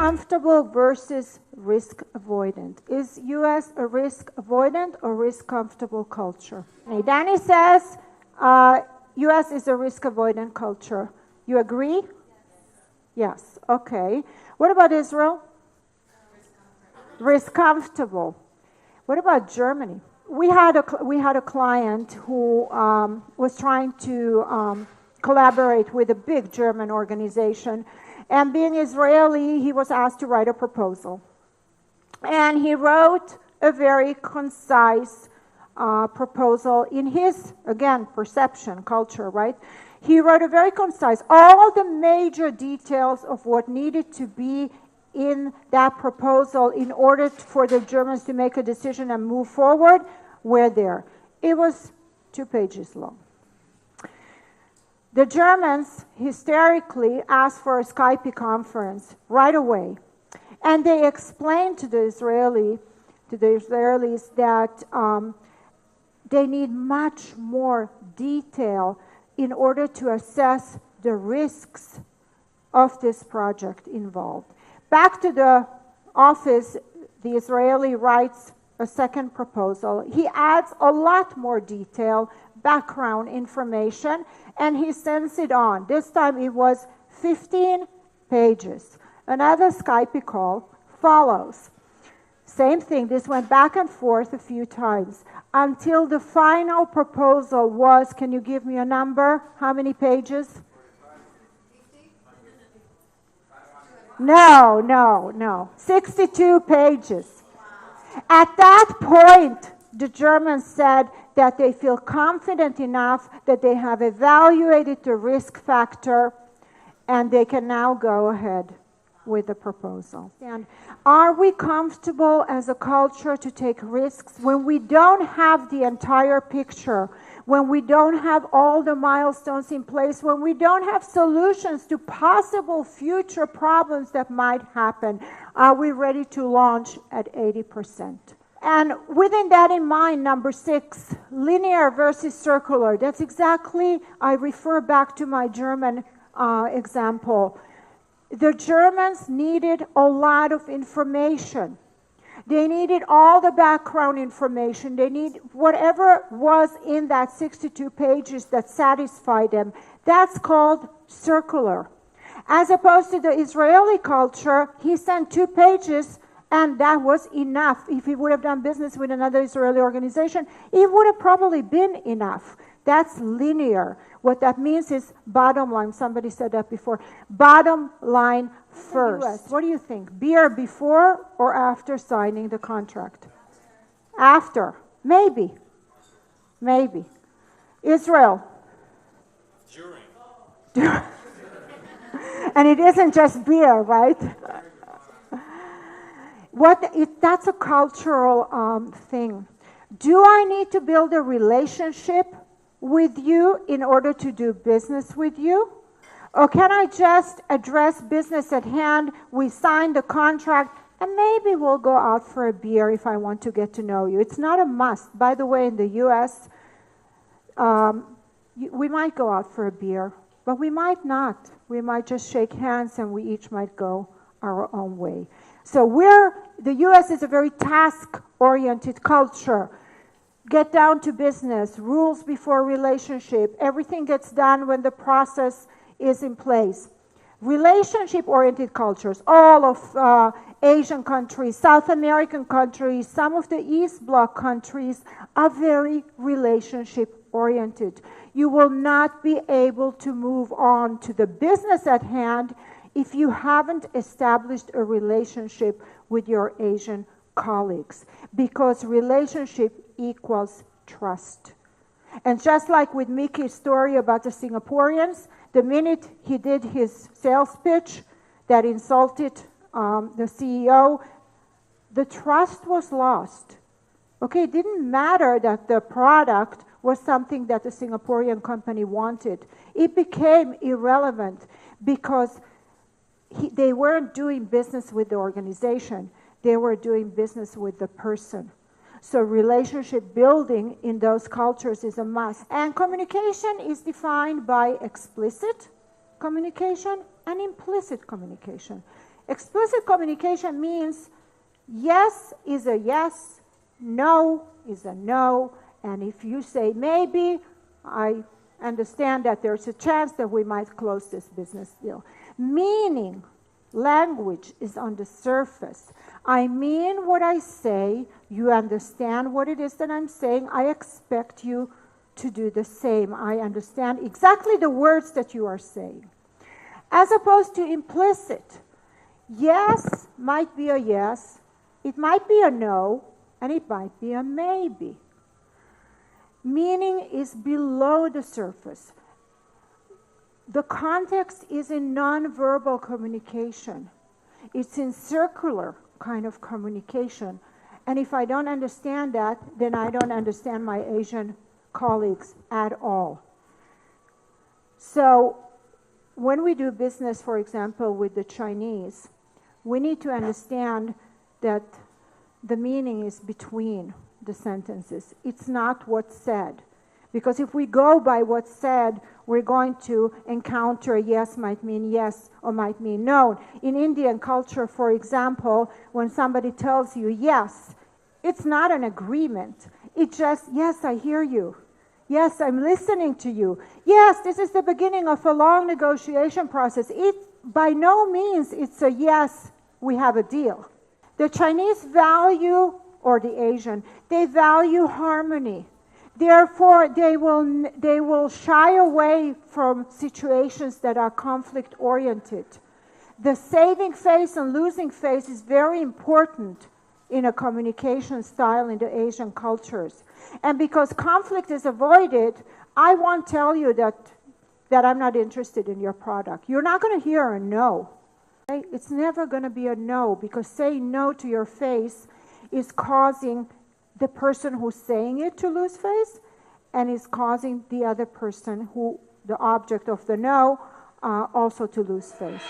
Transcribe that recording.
comfortable versus risk avoidant. Is U.S. a risk avoidant or risk comfortable culture? Danny says U.S. is a risk avoidant culture. You agree? Yes. Okay. What about Israel? Risk comfortable. What about Germany? We had a client who was trying to collaborate with a big German organization, and being Israeli, he was asked to write a proposal. And he wrote a very concise proposal in his, again, perception, culture, right? He wrote a very concise, all the major details of what needed to be in that proposal in order for the Germans to make a decision and move forward were there. It was 2 pages long. The Germans hysterically asked for a Skype conference right away. And they explained to the Israelis that they need much more detail in order to assess the risks of this project involved. Back to the office, the Israeli writes a second proposal. He adds a lot more detail, background information, and he sends it on. This time it was 15 pages. Another Skype call follows. Same thing, this went back and forth a few times until the final proposal was, can you give me a number? How many pages? No. 62 pages. At that point, the Germans said that they feel confident enough that they have evaluated the risk factor and they can now go ahead with the proposal. And are we comfortable as a culture to take risks when we don't have the entire picture, when we don't have all the milestones in place, when we don't have solutions to possible future problems that might happen? Are we ready to launch at 80%? And within that in mind, number 6, linear versus circular. That's exactly, I refer back to my German example. The Germans needed a lot of information. They needed all the background information. They need whatever was in that 62 pages that satisfied them. That's called circular. As opposed to the Israeli culture, he sent 2 pages and that was enough. If he would have done business with another Israeli organization, it would have probably been enough. That's linear. What that means is bottom line. Somebody said that before. Bottom line first. What do you think? Beer before or after signing the contract? After. Maybe. Israel. During. And it isn't just beer, right? That's a cultural thing. Do I need to build a relationship with you in order to do business with you? Or can I just address business at hand, we sign the contract, and maybe we'll go out for a beer if I want to get to know you? It's not a must. By the way, in the U.S., we might go out for a beer, but we might not. We might just shake hands and we each might go our own way. So the U.S. is a very task-oriented culture. Get down to business, rules before relationship. Everything gets done when the process is in place. Relationship-oriented cultures, all of Asian countries, South American countries, some of the East Bloc countries are very relationship-oriented. You will not be able to move on to the business at hand if you haven't established a relationship with your Asian colleagues, because relationship equals trust. And just like with Mickey's story about the Singaporeans, the minute he did his sales pitch that insulted the CEO, the trust was lost. Okay, it didn't matter that the product was something that the Singaporean company wanted. It became irrelevant because they weren't doing business with the organization. They were doing business with the person. So relationship building in those cultures is a must. And communication is defined by explicit communication and implicit communication. Explicit communication means yes is a yes, no is a no, and if you say maybe, I understand that there's a chance that we might close this business deal. Meaning, language is on the surface. I mean what I say, you understand what it is that I'm saying, I expect you to do the same. I understand exactly the words that you are saying. As opposed to implicit. Yes might be a yes, it might be a no, and it might be a maybe. Meaning is below the surface. The context is in nonverbal communication. It's in circular kind of communication. And if I don't understand that, then I don't understand my Asian colleagues at all. So when we do business, for example, with the Chinese, we need to understand that the meaning is between the sentences. It's not what's said. Because if we go by what's said, we're going to encounter yes might mean yes or might mean no. In Indian culture, for example, when somebody tells you yes, it's not an agreement. It's just, yes, I hear you. Yes, I'm listening to you. Yes, this is the beginning of a long negotiation process. By no means it's a yes, we have a deal. The Chinese value, or the Asian, they value harmony. Therefore, they will shy away from situations that are conflict-oriented. The saving face and losing face is very important in a communication style in the Asian cultures. And because conflict is avoided, I won't tell you that I'm not interested in your product. You're not going to hear a no. Okay? It's never going to be a no, because saying no to your face is causing the person who's saying it to lose face, and is causing the other person, the object of the no, also to lose face.